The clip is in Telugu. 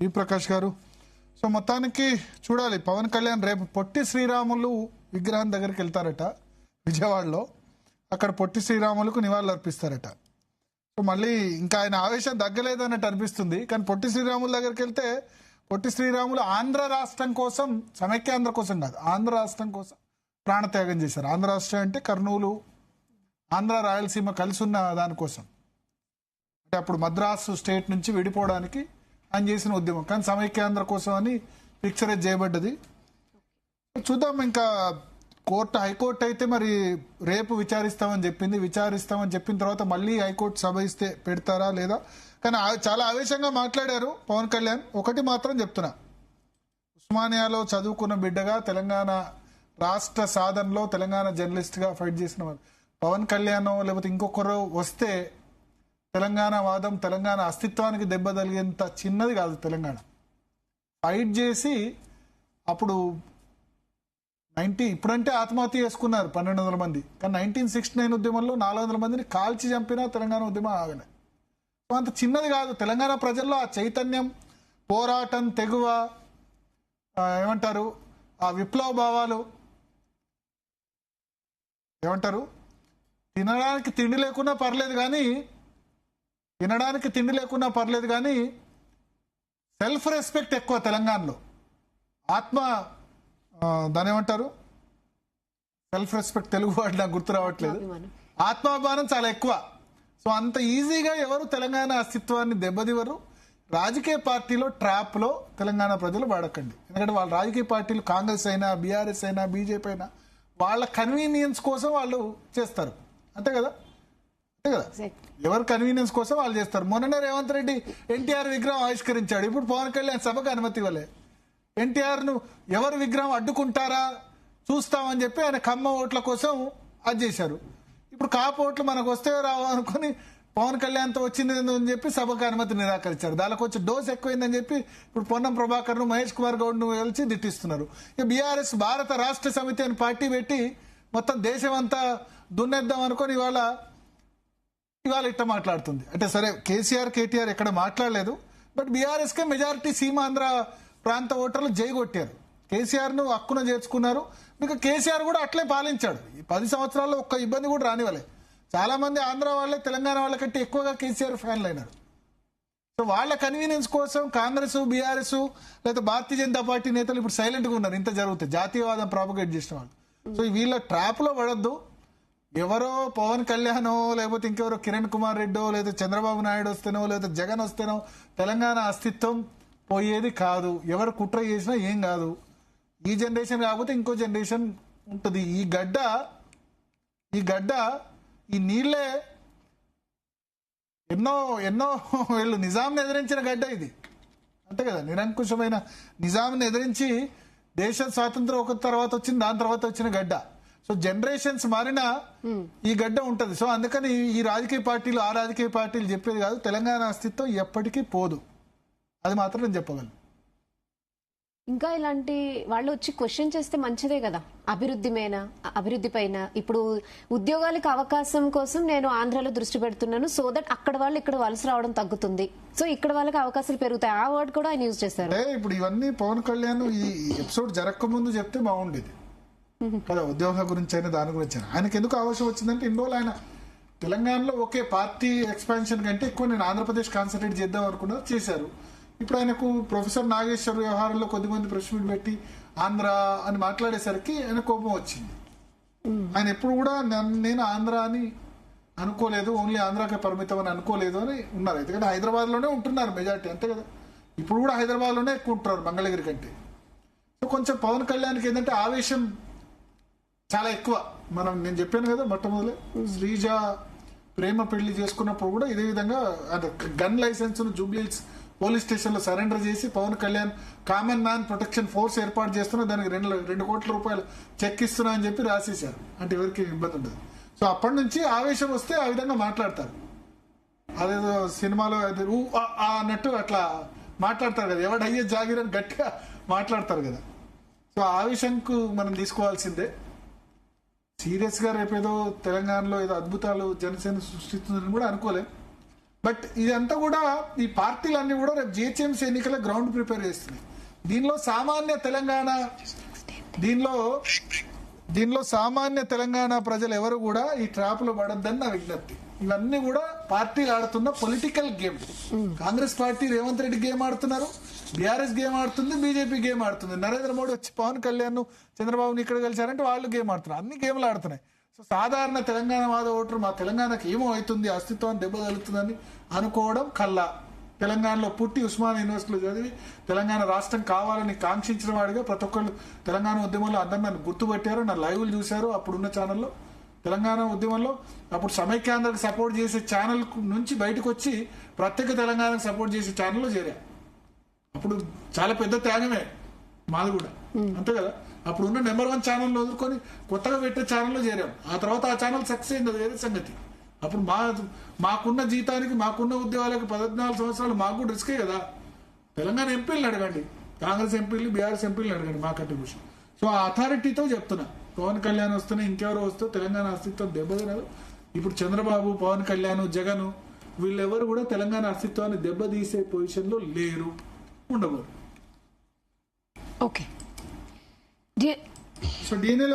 ఈ ప్రకాష్ గారు, సో మొత్తానికి చూడాలి, పవన్ కళ్యాణ్ రేపు పొట్టి శ్రీరాములు విగ్రహం దగ్గరికి వెళ్తారట విజయవాడలో. అక్కడ పొట్టి శ్రీరాములకు నివాళులు అర్పిస్తారట. సో మళ్ళీ ఇంకా ఆయన ఆవేశం తగ్గలేదన్నట్టు అనిపిస్తుంది. కానీ పొట్టి శ్రీరాముల దగ్గరికి వెళ్తే పొట్టి శ్రీరాములు ఆంధ్ర రాష్ట్రం కోసం, సమైక్యాంధ్ర కోసం కాదు, ఆంధ్ర రాష్ట్రం కోసం ప్రాణత్యాగం చేశారు. ఆంధ్ర రాష్ట్రం అంటే కర్నూలు, ఆంధ్ర రాయలసీమ కలిసి ఉన్న దానికోసం, అంటే అప్పుడు మద్రాసు స్టేట్ నుంచి విడిపోవడానికి ఆయన చేసిన ఉద్యమం. కానీ సమైక్యాంధ్ర కోసం అని పిక్చరైజ్ చేయబడ్డది. చూద్దాం, ఇంకా హైకోర్టు అయితే మరి రేపు విచారిస్తామని చెప్పింది. విచారిస్తామని చెప్పిన తర్వాత మళ్ళీ హైకోర్టు సభ ఇస్తే పెడతారా లేదా. కానీ చాలా ఆవేశంగా మాట్లాడారు పవన్ కళ్యాణ్. ఒకటి మాత్రం చెప్తున్నా, ఉస్మానియాలో చదువుకున్న బిడ్డగా తెలంగాణ రాష్ట్ర సాధనలో తెలంగాణ జర్నలిస్ట్గా ఫైట్ చేసిన పవన్ కళ్యాణ్ లేకపోతే ఇంకొకరు వస్తే తెలంగాణ వాదం, తెలంగాణ అస్తిత్వానికి దెబ్బ తగిలేంత చిన్నది కాదు. తెలంగాణ ఫైట్ చేసి అప్పుడు ఇప్పుడంటే ఆత్మహత్య చేసుకున్నారు 1200 మంది, కానీ 1969 ఉద్యమంలో 400 మందిని కాల్చి చంపినా తెలంగాణ ఉద్యమం ఆగలే. అంత చిన్నది కాదు. తెలంగాణ ప్రజల్లో ఆ చైతన్యం, పోరాటం, తెగువ, ఏమంటారు, ఆ విప్లవ భావాలు, ఏమంటారు, తినడానికి తిండి లేకున్నా పర్లేదు కానీ సెల్ఫ్ రెస్పెక్ట్ ఎక్కువ తెలంగాణలో. దాని ఏమంటారు, సెల్ఫ్ రెస్పెక్ట్ తెలుగు వాడు నాకు గుర్తు రావట్లేదు, ఆత్మాభిమానం చాలా ఎక్కువ. సో అంత ఈజీగా ఎవరు తెలంగాణ అస్తిత్వాన్ని దెబ్బతివరు. రాజకీయ పార్టీలో ట్రాప్లో తెలంగాణ ప్రజలు వాడకండి. ఎందుకంటే వాళ్ళ రాజకీయ పార్టీలు కాంగ్రెస్ అయినా, బీఆర్ఎస్ అయినా, బీజేపీ అయినా వాళ్ళ కన్వీనియన్స్ కోసం వాళ్ళు చేస్తారు. అంతే కదా. ఎవరు కన్వీనియన్స్ కోసం వాళ్ళు చేస్తారు. మొన్ననే రేవంత్ రెడ్డి ఎన్టీఆర్ విగ్రహం ఆవిష్కరించాడు. ఇప్పుడు పవన్ కళ్యాణ్ సభకు అనుమతి ఇవ్వలే. ఎన్టీఆర్ను ఎవరు విగ్రహం అడ్డుకుంటారా చూస్తామని చెప్పి ఆయన కమ్మ ఓట్ల కోసం అది చేశారు. ఇప్పుడు కాపు ఓట్లు మనకు వస్తే రావు అనుకుని పవన్ కళ్యాణ్తో వచ్చింది అని చెప్పి సభకు అనుమతి నిరాకరించారు. దానికి వచ్చి డోస్ ఎక్కువైందని చెప్పి ఇప్పుడు పొన్నం ప్రభాకర్ను, మహేష్ కుమార్ గౌడ్ను కలిసి దిట్టిస్తున్నారు. ఇక బీఆర్ఎస్ భారత రాష్ట్ర సమితి అని పార్టీ పెట్టి మొత్తం దేశం అంతా దున్నేద్దాం అనుకుని ఇవాళ ఇట్ట మాట్లాడుతుంది. అంటే సరే, కేసీఆర్, కేటీఆర్ ఎక్కడ మాట్లాడలేదు, బట్ బీఆర్ఎస్కే మెజారిటీ సీమాంధ్ర ప్రాంత ఓటర్లు జై కొట్టారు. కేసీఆర్ను హక్కున చేర్చుకున్నారు. ఇంకా కేసీఆర్ కూడా అట్లే పాలించాడు. ఈ 10 సంవత్సరాల్లో ఒక్క ఇబ్బంది కూడా రానివ్వలే. చాలా మంది ఆంధ్ర వాళ్ళే తెలంగాణ వాళ్ళ కంటే ఎక్కువగా కేసీఆర్ ఫ్యాన్లు అయినారు. సో వాళ్ళ కన్వీనియన్స్ కోసం కాంగ్రెస్, బీఆర్ఎస్ లేదా భారతీయ జనతా పార్టీ నేతలు ఇప్పుడు సైలెంట్గా ఉన్నారు. ఇంత జరుగుతుంది, జాతీయవాదం ప్రాపగేట్ చేసిన వాళ్ళు. సో వీళ్ళ ట్రాప్లో పడద్దు. ఎవరో పవన్ కళ్యాణ్ లేకపోతే ఇంకెవరో కిరణ్ కుమార్ రెడ్డో లేదా చంద్రబాబు నాయుడు వస్తేనో లేదా జగన్ వస్తేనో తెలంగాణ అస్తిత్వం పోయేది కాదు. ఎవరు కుట్ర చేసినా ఏం కాదు. ఈ జనరేషన్ కాకపోతే ఇంకో జనరేషన్ ఉంటుంది. ఈ గడ్డ ఈ నీళ్లే ఎన్నో వీళ్ళు నిజాంని ఎదిరించిన గడ్డ ఇది. అంతే కదా, నిరంకుశమైన నిజాంని ఎదిరించి దేశ స్వాతంత్రం ఒక తర్వాత వచ్చింది, దాని తర్వాత వచ్చిన గడ్డ. సో జనరేషన్స్ మారినా ఈ గడ్డ ఉంటది. సో అందుకని ఈ రాజకీయ పార్టీలు, ఆ రాజకీయ పార్టీలు చెప్పేది కాదు, తెలంగాణ అస్తిత్వం ఎప్పటికీ పోదు. అది మాత్రం నేను చెప్పగలను. ఇంకా ఇలాంటి వాళ్ళు వచ్చి క్వశ్చన్ చేస్తే మంచిదే కదా, అభివృద్ధి పైన. ఇప్పుడు ఉద్యోగాలకు అవకాశం కోసం నేను ఆంధ్రాలో దృష్టి పెడుతున్నాను, సో దట్ అక్కడ వాళ్ళు ఇక్కడ వలస రావడం తగ్గుతుంది, సో ఇక్కడ వాళ్ళకి అవకాశాలు పెరుగుతాయి. ఆ వర్డ్ కూడా ఆయన యూజ్ చేస్తారు. ఇప్పుడు ఇవన్నీ పవన్ కళ్యాణ్ ఈ ఎపిసోడ్ జరగక ముందు చెప్తే బాగుండేది కదా, ఉద్యోగాల గురించి అయినా దాని గురించి అయినా. ఆయనకి ఎందుకు అవసరం వచ్చిందంటే ఇన్ని రోజులు ఆయన తెలంగాణలో ఒకే పార్టీ ఎక్స్పాన్షన్ కంటే ఎక్కువ నేను ఆంధ్రప్రదేశ్ కాన్సన్ట్రేట్ చేద్దాం అనుకున్నా, చేశారు. ఇప్పుడు ఆయనకు ప్రొఫెసర్ నాగేశ్వర్ వ్యవహారంలో కొద్దిమంది ప్రెస్ మీట్ పెట్టి ఆంధ్ర అని మాట్లాడేసరికి ఆయన కోపం వచ్చింది. ఆయన ఎప్పుడు కూడా నేను ఆంధ్ర అని అనుకోలేదు, ఓన్లీ ఆంధ్రాకే పరిమితం అని అనుకోలేదు అని ఉన్నారు. ఎందుకంటే హైదరాబాద్లోనే ఉంటున్నారు మెజార్టీ, అంతే కదా. ఇప్పుడు కూడా హైదరాబాద్లోనే ఎక్కువ ఉంటున్నారు మంగళగిరి కంటే. సో కొంచెం పవన్ కళ్యాణ్కి ఏంటంటే ఆవేశం చాలా ఎక్కువ. నేను చెప్పాను కదా మొట్టమొదలే, శ్రీజ ప్రేమ పెళ్లి చేసుకున్నప్పుడు కూడా ఇదే విధంగా gun license Jubilee Hills police station లో సరెండర్ చేసి Pawan Kalyan common man protection force ఏర్పాటు చేస్తున్నా, దానికి 2 కోట్ల రూపాయలు చెక్ ఇస్తున్నా అని చెప్పి రాసేశారు. అంటే ఎవరికి ఇబ్బంది ఉండదు. సో అప్పటి నుంచి ఆవేశం వస్తే ఆ విధంగా మాట్లాడతారు. అదేదో సినిమాలో అన్నట్టు అట్లా మాట్లాడతారు కదా, ఎవడయ్యే జాగిరని గట్టిగా మాట్లాడతారు కదా. సో ఆవేశంకు మనం తీసుకోవాల్సిందే. సీరియస్ గా రేపేదో తెలంగాణలో ఏదో అద్భుతాలు జనసేన సృష్టిస్తుందని కూడా అనుకోలేం. బట్ ఇదంతా కూడా ఈ పార్టీలన్నీ కూడా రేపు జిహెచ్ఎంసీ ఎన్నికల గ్రౌండ్ ప్రిపేర్ చేస్తున్నాయి. దీనిలో సామాన్య తెలంగాణ ప్రజలు ఎవరు కూడా ఈ ట్రాప్ లో పడొద్దని నా విజ్ఞప్తి. ఇవన్నీ కూడా పార్టీలు ఆడుతున్న political game. Congress party Revanth Reddy game ఆడుతున్నారు, బీఆర్ఎస్ గేమ్ ఆడుతుంది, బీజేపీ గేమ్ ఆడుతుంది. నరేంద్ర మోడీ వచ్చి పవన్ కళ్యాణ్ చంద్రబాబుని ఇక్కడ కలిశారంటే వాళ్ళు గేమ్ ఆడుతున్నారు. అన్ని గేమ్లు ఆడుతున్నాయి. సో సాధారణ తెలంగాణ వాద ఓటరు మా తెలంగాణకి ఏమో అవుతుంది, అస్తిత్వాన్ని దెబ్బతలుతుందని అనుకోవడం కల్లా. తెలంగాణలో పుట్టి ఉస్మానియా యూనివర్సిటీలో చదివి తెలంగాణ రాష్ట్రం కావాలని కాంక్షించిన వాడిగా ప్రతి ఒక్కళ్ళు తెలంగాణ ఉద్యమంలో అందరు నన్ను గుర్తుపెట్టారు, నా లైవ్లు చూశారు. అప్పుడున్న ఛానల్లో తెలంగాణ ఉద్యమంలో అప్పుడు సమైక్యాంధ్రకు సపోర్ట్ చేసే ఛానల్ నుంచి బయటకు వచ్చి ప్రత్యేక తెలంగాణకు సపోర్ట్ చేసే ఛానల్లో చేరా. అప్పుడు చాలా పెద్ద త్యాగమే మాది కూడా, అంతే కదా. అప్పుడు ఉన్న నెంబర్ 1 ఛానల్ వదులుకొని కొత్తగా పెట్టే ఛానల్లో చేరాం. ఆ తర్వాత ఆ ఛానల్ సక్సెస్ అయింది, అది వేరే సంగతి. అప్పుడు మాకున్న జీతానికి మాకున్న ఉద్యోగాలకు 14 సంవత్సరాలు మాకు కూడా రిస్కే కదా. తెలంగాణ ఎంపీలను అడగండి, కాంగ్రెస్ ఎంపీలు, బీఆర్ఎస్ ఎంపీలను అడగండి మా కంట్రిబ్యూషన్. సో ఆ అథారిటీతో చెప్తున్నా, పవన్ కళ్యాణ్ వస్తేనే ఇంకెవరో వస్తే తెలంగాణ అస్తిత్వం దెబ్బతినదు. ఇప్పుడు చంద్రబాబు, పవన్ కళ్యాణ్, జగన్ వీళ్ళెవరు కూడా తెలంగాణ అస్తిత్వాన్ని దెబ్బతీసే పొజిషన్లో లేరు, ఉండబోరు. ఓకే. సో డీఎన్ఏలో